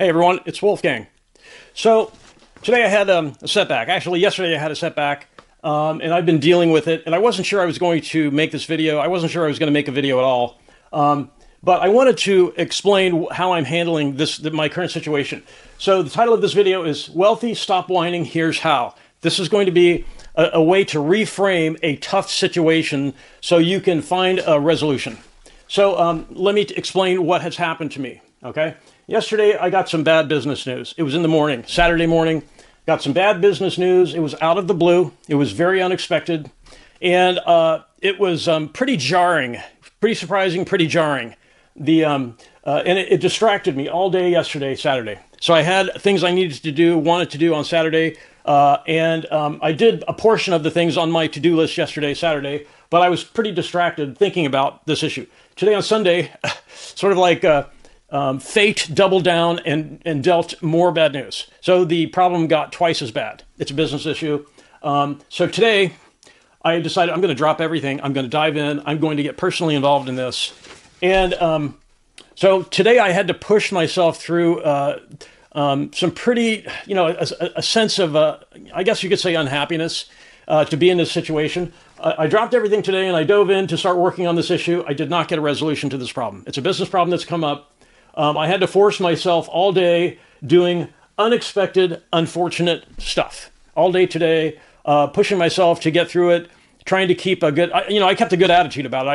Hey everyone, it's Wolfgang. So today I had a setback. Actually, yesterday I had a setback, and I've been dealing with it. And I wasn't sure I was going to make this video. I wasn't sure I was going to make a video at all. But I wanted to explain how I'm handling my current situation. So the title of this video is "Wealthy, Stop Whining. Here's How." This is going to be a way to reframe a tough situation so you can find a resolution. So let me explain what has happened to me. Okay. Yesterday, I got some bad business news. It was in the morning, Saturday morning. Got some bad business news. It was out of the blue. It was very unexpected. And it was pretty jarring, pretty surprising, pretty jarring. And it distracted me all day yesterday, Saturday. So I had things I needed to do, wanted to do on Saturday. And I did a portion of the things on my to-do list yesterday, Saturday. But I was pretty distracted thinking about this issue. Today on Sunday, sort of like... fate doubled down and dealt more bad news. So the problem got twice as bad. It's a business issue. So today I decided I'm going to drop everything. I'm going to dive in. I'm going to get personally involved in this. And so today I had to push myself through some pretty, a sense of, I guess you could say, unhappiness to be in this situation. I dropped everything today and I dove in to start working on this issue. I did not get a resolution to this problem. It's a business problem that's come up. I had to force myself all day doing unexpected, unfortunate stuff. All day today, pushing myself to get through it, trying to keep a good, I kept a good attitude about it.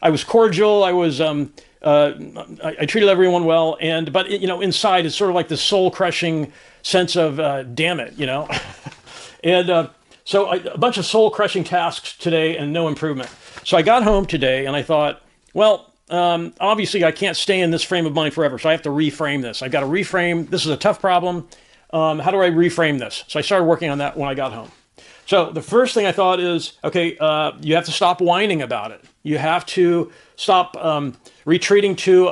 I was cordial. I treated everyone well. But inside it's sort of like the soul crushing sense of, damn it, And so a bunch of soul crushing tasks today and no improvement. So I got home today and I thought, well, obviously I can't stay in this frame of mind forever. So I have to reframe this. I've got to reframe. This is a tough problem. How do I reframe this? So I started working on that when I got home. So the first thing I thought is, okay, you have to stop whining about it. You have to stop retreating to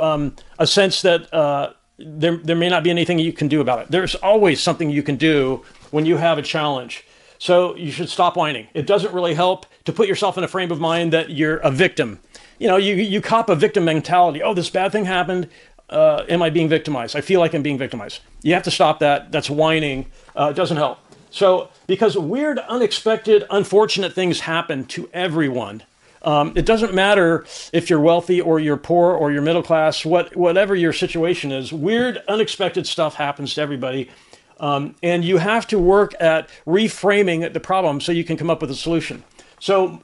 a sense that there may not be anything you can do about it. There's always something you can do when you have a challenge. So you should stop whining. It doesn't really help to put yourself in a frame of mind that you're a victim. You cop a victim mentality. Oh, this bad thing happened. Am I being victimized? I feel like I'm being victimized. You have to stop that. That's whining. It doesn't help. So because weird, unexpected, unfortunate things happen to everyone. It doesn't matter if you're wealthy or you're poor or you're middle class, whatever your situation is, weird, unexpected stuff happens to everybody. And you have to work at reframing the problem so you can come up with a solution. So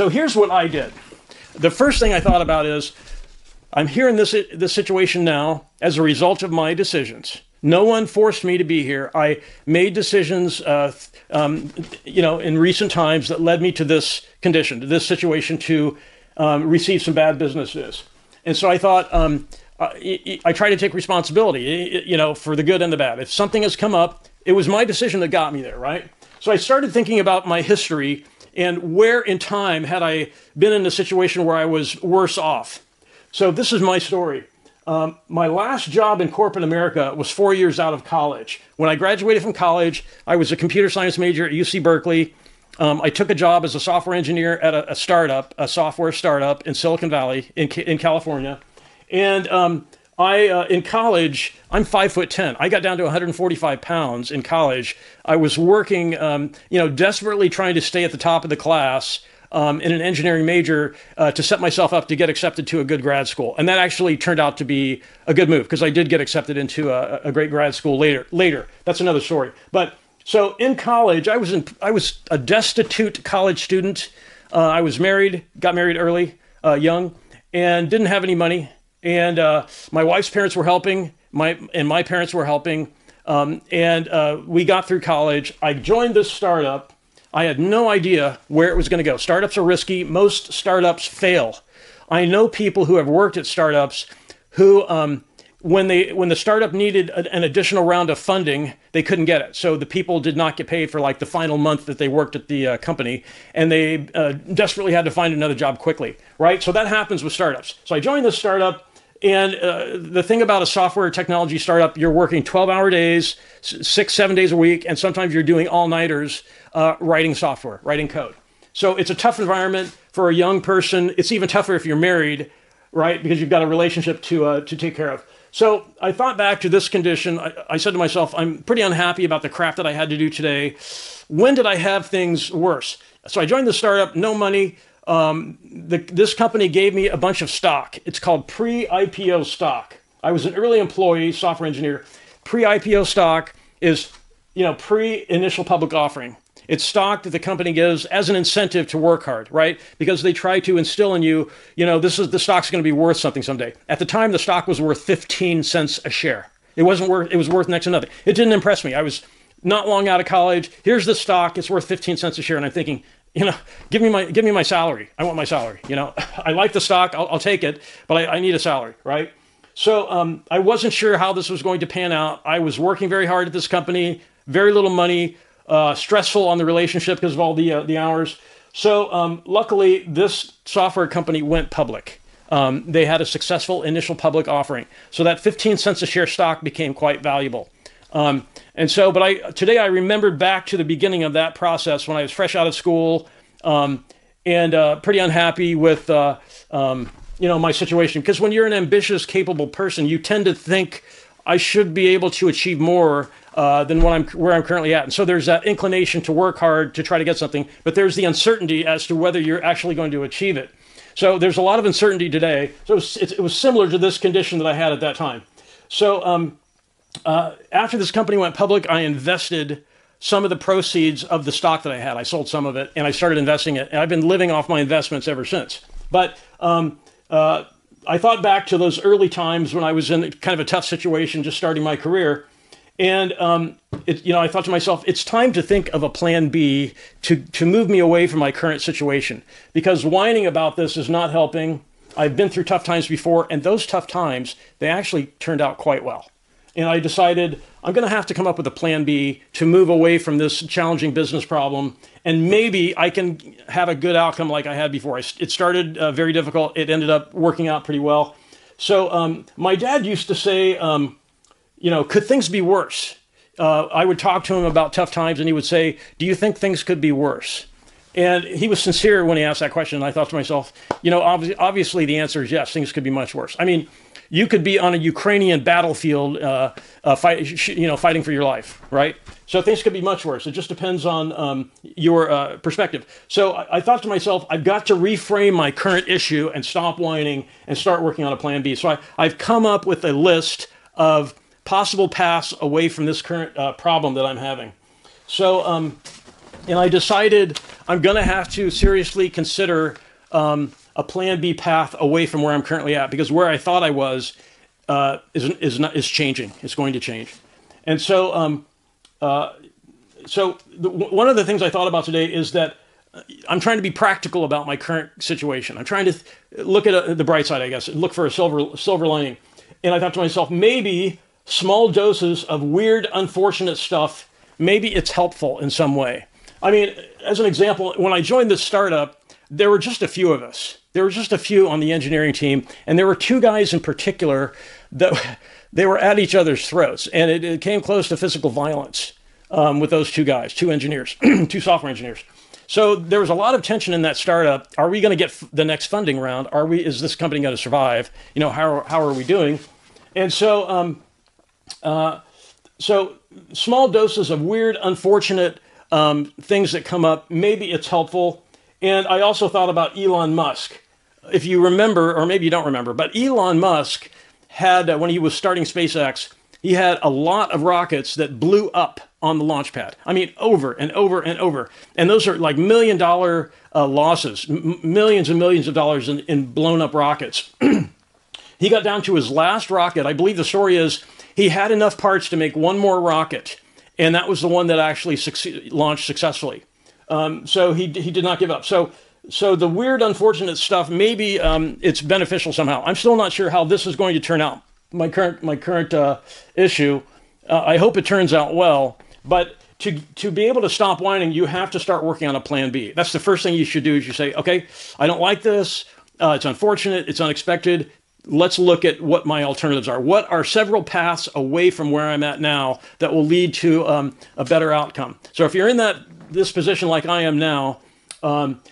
here's what I did. The first thing I thought about is, I'm here in this situation now as a result of my decisions. No one forced me to be here. I made decisions, in recent times that led me to this condition, to this situation, to receive some bad business news. And so I thought, I try to take responsibility, for the good and the bad. If something has come up, it was my decision that got me there, right? So I started thinking about my history and where in time had I been in a situation where I was worse off. So this is my story. My last job in corporate America was 4 years out of college. When I graduated from college, I was a computer science major at UC Berkeley. I took a job as a software engineer at a startup, a software startup in Silicon Valley in California. And in college, I'm 5'10". I got down to 145 pounds in college. I was working, desperately trying to stay at the top of the class in an engineering major to set myself up to get accepted to a good grad school. And that actually turned out to be a good move because I did get accepted into a great grad school later. That's another story. But so in college, I was a destitute college student. I was married, got married early, young, and didn't have any money. And my wife's parents were helping, my parents were helping, and we got through college. I joined this startup. I had no idea where it was going to go. Startups are risky. Most startups fail. I know people who have worked at startups who, when the startup needed an additional round of funding, they couldn't get it. So the people did not get paid for like the final month that they worked at the company, and they desperately had to find another job quickly, right? So that happens with startups. So I joined this startup. And the thing about a software technology startup, you're working 12-hour days, 6-7 days a week, and sometimes you're doing all-nighters writing software, writing code. So it's a tough environment for a young person. It's even tougher if you're married, right? Because you've got a relationship to take care of. So I thought back to this condition. I said to myself, I'm pretty unhappy about the crap that I had to do today. When did I have things worse? So I joined the startup, no money. This company gave me a bunch of stock. It's called pre-IPO stock. I was an early employee, software engineer. Pre-IPO stock is, pre-initial public offering. It's stock that the company gives as an incentive to work hard, right? Because they try to instill in you, the stock's going to be worth something someday. At the time, the stock was worth 15 cents a share. It was worth next to nothing. It didn't impress me. I was not long out of college. Here's the stock. It's worth 15 cents a share. And I'm thinking, give me my salary. I want my salary. I like the stock. I'll take it, but I need a salary, right? So I wasn't sure how this was going to pan out. I was working very hard at this company, very little money, stressful on the relationship because of all the hours. So luckily, this software company went public. They had a successful initial public offering. So that 15 cents a share stock became quite valuable. Today I remembered back to the beginning of that process when I was fresh out of school and pretty unhappy with my situation. Because when you're an ambitious, capable person, you tend to think I should be able to achieve more than where I'm currently at. And so there's that inclination to work hard to try to get something, but there's the uncertainty as to whether you're actually going to achieve it. So there's a lot of uncertainty today. So it was similar to this condition that I had at that time. So after this company went public, I invested some of the proceeds of the stock that I had. I sold some of it and I started investing it. And I've been living off my investments ever since. But I thought back to those early times when I was in kind of a tough situation, just starting my career. And I thought to myself, it's time to think of a plan B to move me away from my current situation, because whining about this is not helping. I've been through tough times before, and those tough times, they actually turned out quite well. And I decided I'm going to have to come up with a plan B to move away from this challenging business problem, and maybe I can have a good outcome like I had before. It started very difficult. It ended up working out pretty well. So my dad used to say, could things be worse? I would talk to him about tough times and he would say, do you think things could be worse? And he was sincere when he asked that question. And I thought to myself, obviously the answer is yes, things could be much worse. I mean, you could be on a Ukrainian battlefield fighting for your life, right? So things could be much worse. It just depends on your perspective. So I thought to myself, I've got to reframe my current issue and stop whining and start working on a plan B. So I've come up with a list of possible paths away from this current problem that I'm having. So, and I decided I'm going to have to seriously consider a plan B path away from where I'm currently at, because where I thought I was is changing. It's going to change. And so, one of the things I thought about today is that I'm trying to be practical about my current situation. I'm trying to look at the bright side, I guess, look for a silver lining. And I thought to myself, maybe small doses of weird, unfortunate stuff, maybe it's helpful in some way. I mean, as an example, when I joined this startup, there were just a few of us. There were just a few on the engineering team, and there were two guys in particular that they were at each other's throats, and it came close to physical violence with those two guys, two engineers, two software engineers. So there was a lot of tension in that startup. Are we going to get the next funding round? Is this company going to survive? How are we doing? And so, so small doses of weird, unfortunate things that come up, maybe it's helpful. And I also thought about Elon Musk. If you remember, or maybe you don't remember, but Elon Musk had, when he was starting SpaceX, he had a lot of rockets that blew up on the launch pad. I mean, over and over and over. And those are like $1 million losses, millions and millions of dollars in blown up rockets. He got down to his last rocket. I believe the story is he had enough parts to make one more rocket, and that was the one that actually launched successfully. So he did not give up. So the weird, unfortunate stuff, maybe it's beneficial somehow. I'm still not sure how this is going to turn out. My current issue, I hope it turns out well. But to be able to stop whining, you have to start working on a plan B. That's the first thing you should do. Is you say, okay, I don't like this. It's unfortunate. It's unexpected. Let's look at what my alternatives are. What are several paths away from where I'm at now that will lead to a better outcome? So if you're in this position like I am now,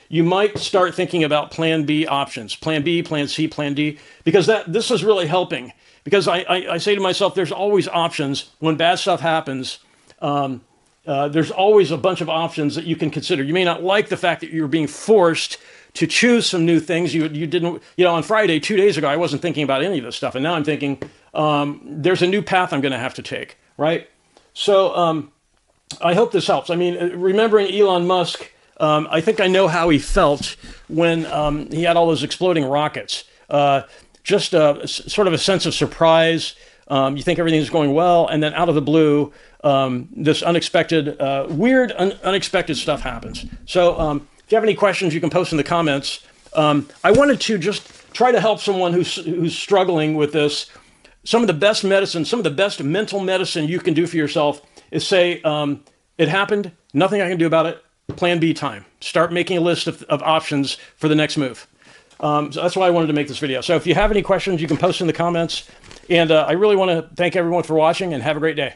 you might start thinking about plan B options, plan B, plan C, plan D, because this is really helping. because I say to myself, there's always options when bad stuff happens. There's always a bunch of options that you can consider. You may not like the fact that you're being forced to choose some new things. You didn't, on Friday, 2 days ago, I wasn't thinking about any of this stuff. And now I'm thinking, there's a new path I'm going to have to take, right? So I hope this helps. I mean, remembering Elon Musk, I think I know how he felt when he had all those exploding rockets. Just sort of a sense of surprise. You think everything's going well, and then out of the blue, this unexpected, weird, unexpected stuff happens. So if you have any questions, you can post in the comments. I wanted to just try to help someone who's struggling with this. Some of the best medicine, some of the best mental medicine you can do for yourself is say, it happened, nothing I can do about it, plan B time. Start making a list of options for the next move. So that's why I wanted to make this video. So if you have any questions, you can post in the comments. And I really want to thank everyone for watching, and have a great day.